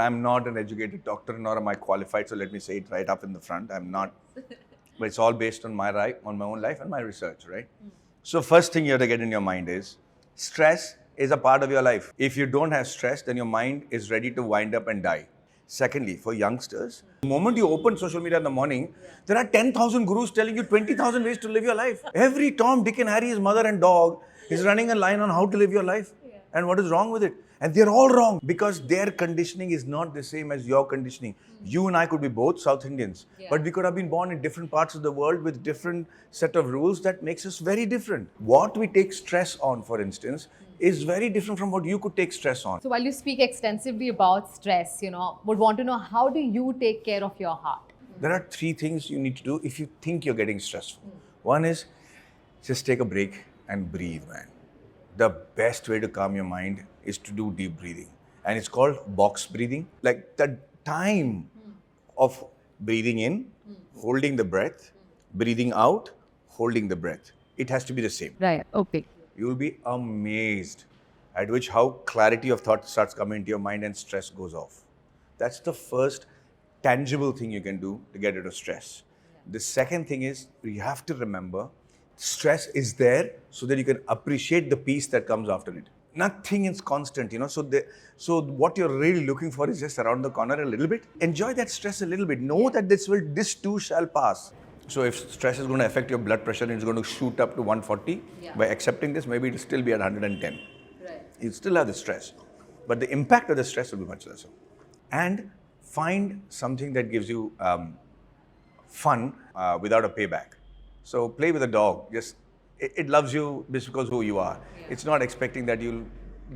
I'm not an educated doctor, nor am I qualified, so let me say it right up in the front. I'm not, but it's all based on my own life and my research, right? So first thing you have to get in your mind is, stress is a part of your life. If you don't have stress, then your mind is ready to wind up and die. Secondly, for youngsters, the moment you open social media in the morning, there are 10,000 gurus telling you 20,000 ways to live your life. Every Tom, Dick and Harry's mother and dog is running a line on how to live your life and what is wrong with it. And they're all wrong because their conditioning is not the same as your conditioning. You and I could be both South Indians, but we could have been born in different parts of the world with different set of rules that makes us very different. What we take stress on, for instance, is very different from what you could take stress on. So while you speak extensively about stress, would want to know, how do you take care of your heart? There are three things you need to do if you think you're getting stressful. One is just take a break and breathe, man. The best way to calm your mind is to do deep breathing. And it's called box breathing. Like the time of breathing in, holding the breath, breathing out, holding the breath. It has to be the same. Right. Okay. You will be amazed at which how clarity of thought starts coming into your mind and stress goes off. That's the first tangible thing you can do to get rid of stress. The second thing is, you have to remember, stress is there so that you can appreciate the peace that comes after it. Nothing is constant, So what you're really looking for is just around the corner a little bit. Enjoy that stress a little bit. Know that this too shall pass. So if stress is going to affect your blood pressure and it's going to shoot up to 140, by accepting this, maybe it'll still be at 110. Right. You still have the stress, but the impact of the stress will be much lesser. And find something that gives you fun without a payback. So play with a dog. Just it loves you just because who you are. It's not expecting that you'll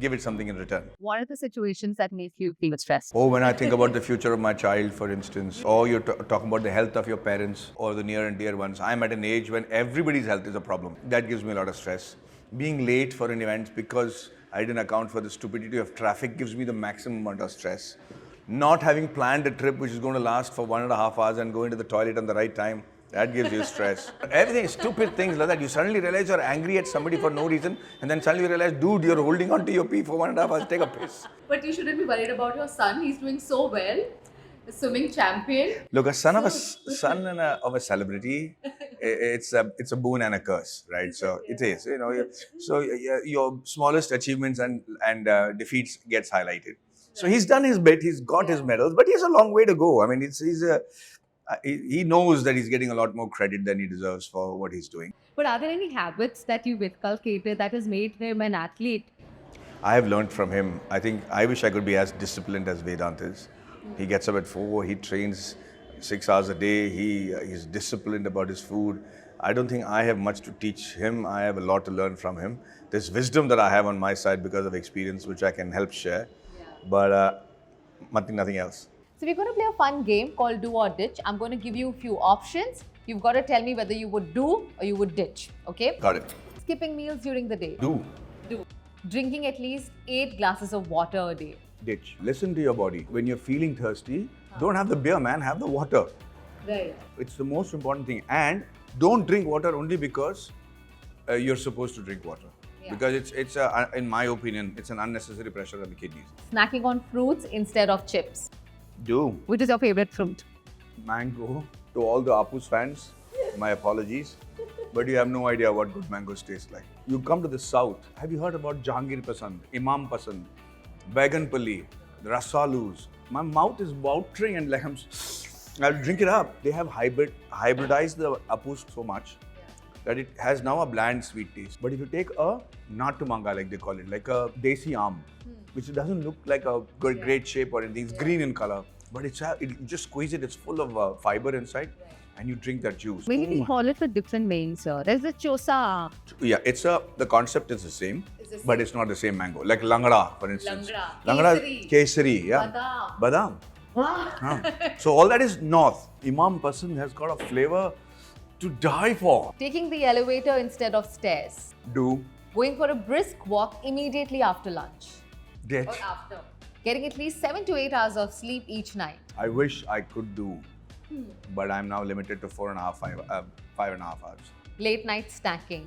give it something in return. What are the situations that make you feel stressed? Oh, when I think about the future of my child, for instance, or you're talking about the health of your parents or the near and dear ones. I'm at an age when everybody's health is a problem. That gives me a lot of stress. Being late for an event because I didn't account for the stupidity of traffic gives me the maximum amount of stress. Not having planned a trip which is going to last for 1.5 hours and going to the toilet on the right time, that gives you stress. Everything, stupid things like that. You suddenly realize you're angry at somebody for no reason, and then suddenly you realize, dude, you're holding on to your pee for 1.5 hours. Take a piss. But you shouldn't be worried about your son. He's doing so well. The swimming champion. Look, a son of a celebrity, it's a boon and a curse, right? So it is, So your smallest achievements and defeats gets highlighted. So he's done his bit. He's got his medals, but he has a long way to go. I mean, he knows that he's getting a lot more credit than he deserves for what he's doing. But are there any habits that you inculcated that has made him an athlete? I have learned from him. I wish I could be as disciplined as Vedant is. He gets up at 4, he trains 6 hours a day, he's disciplined about his food. I don't think I have much to teach him. I have a lot to learn from him. There's wisdom that I have on my side because of experience, which I can help share. But nothing else. So we're going to play a fun game called Do or Ditch. I'm going to give you a few options. You've got to tell me whether you would do or you would ditch. Okay? Got it. Skipping meals during the day. Do. Drinking at least 8 glasses of water a day. Ditch. Listen to your body. When you're feeling thirsty, don't have the beer, man. Have the water. Right. It's the most important thing. And don't drink water only because you're supposed to drink water. Because it's in my opinion, it's an unnecessary pressure on the kidneys. Snacking on fruits instead of chips. Do. Which is your favorite fruit? Mango. To all the Apus fans, my apologies. But you have no idea what good mangoes taste like. You come to the south. Have you heard about Jahangir Pasand, Imam Pasand, Baiganpalli, Rasalus? My mouth is watering and like I'll drink it up. They have hybridized the Apus so much that it has now a bland sweet taste. But if you take a Natu Manga, like they call it, like a desi aam, which doesn't look like a great shape or anything, it's green in color, but you just squeeze it, it's full of fiber inside, and you drink that juice. Maybe we call it with different names, sir. There's the chosa. Yeah, the concept is the same, but it's not the same mango. Like langda, for instance. Langda. Kesari, yeah. Badam. Wow. So all that is north. Imam Pasand has got a flavor to die for. Taking the elevator instead of stairs. Do. Going for a brisk walk immediately after lunch. Ditch. Or after. Getting at least 7 to 8 hours of sleep each night. I wish I could do, but I'm now limited to 5.5 hours. Late night snacking.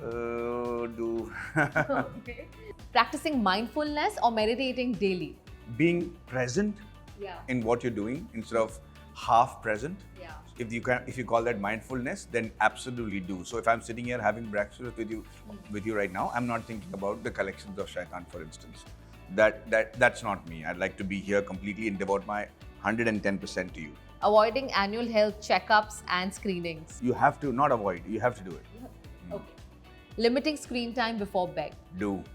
Do. Okay. Practicing mindfulness or meditating daily. being present Yeah. in what you're doing instead of half present. Yeah. If you call that mindfulness, then absolutely do. So if I'm sitting here having breakfast with you right now, I'm not thinking about the collections of shaitan, for instance. That's not me. I'd like to be here completely and devote my 110% to you. Avoiding annual health checkups and screenings. You have to not avoid. You have to do it. Okay. Limiting screen time before bed. Do.